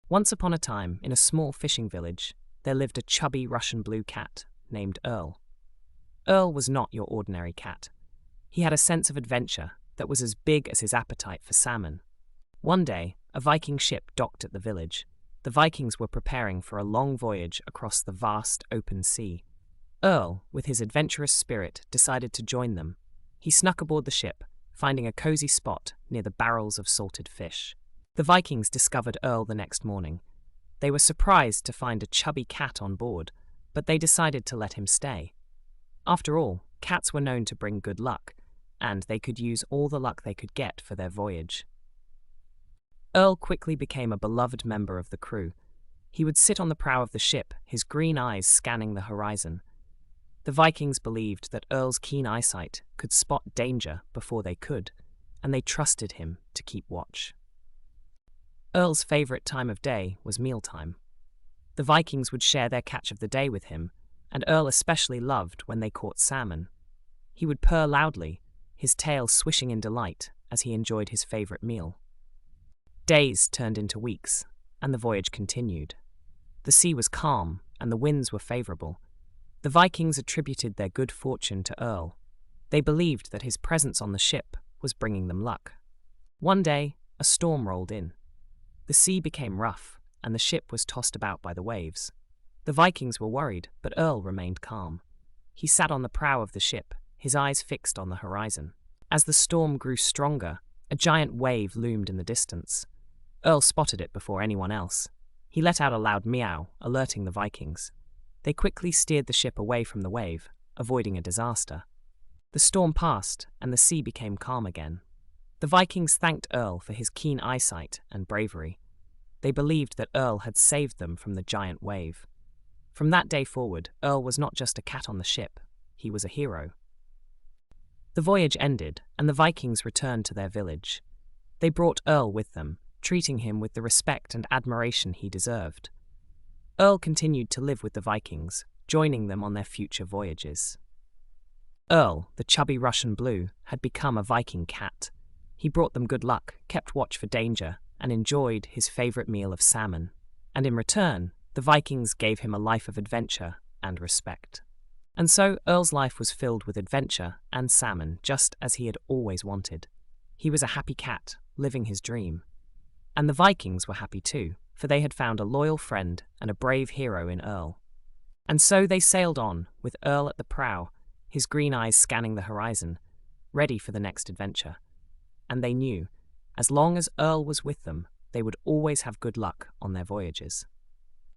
Once upon a time, in a small fishing village, there lived a chubby Russian blue cat named Earl. Earl was not your ordinary cat. He had a sense of adventure that was as big as his appetite for salmon. One day, a Viking ship docked at the village. The Vikings were preparing for a long voyage across the vast open sea. Earl, with his adventurous spirit, decided to join them. He snuck aboard the ship, finding a cozy spot near the barrels of salted fish. The Vikings discovered Earl the next morning. They were surprised to find a chubby cat on board, but they decided to let him stay. After all, cats were known to bring good luck, and they could use all the luck they could get for their voyage. Earl quickly became a beloved member of the crew. He would sit on the prow of the ship, his green eyes scanning the horizon. The Vikings believed that Earl's keen eyesight could spot danger before they could, and they trusted him to keep watch. Earl's favorite time of day was mealtime. The Vikings would share their catch of the day with him, and Earl especially loved when they caught salmon. He would purr loudly, his tail swishing in delight as he enjoyed his favorite meal. Days turned into weeks, and the voyage continued. The sea was calm, and the winds were favorable. The Vikings attributed their good fortune to Earl. They believed that his presence on the ship was bringing them luck. One day, a storm rolled in. The sea became rough, and the ship was tossed about by the waves. The Vikings were worried, but Earl remained calm. He sat on the prow of the ship, his eyes fixed on the horizon. As the storm grew stronger, a giant wave loomed in the distance. Earl spotted it before anyone else. He let out a loud meow, alerting the Vikings. They quickly steered the ship away from the wave, avoiding a disaster. The storm passed, and the sea became calm again. The Vikings thanked Earl for his keen eyesight and bravery. They believed that Earl had saved them from the giant wave. From that day forward, Earl was not just a cat on the ship, he was a hero. The voyage ended, and the Vikings returned to their village. They brought Earl with them, treating him with the respect and admiration he deserved. Earl continued to live with the Vikings, joining them on their future voyages. Earl, the chubby Russian blue, had become a Viking cat. He brought them good luck, kept watch for danger, and enjoyed his favorite meal of salmon. And in return, the Vikings gave him a life of adventure and respect. And so Earl's life was filled with adventure and salmon, just as he had always wanted. He was a happy cat, living his dream. And the Vikings were happy too, for they had found a loyal friend and a brave hero in Earl. And so they sailed on, with Earl at the prow, his green eyes scanning the horizon, ready for the next adventure. And they knew, as long as Earl was with them, they would always have good luck on their voyages.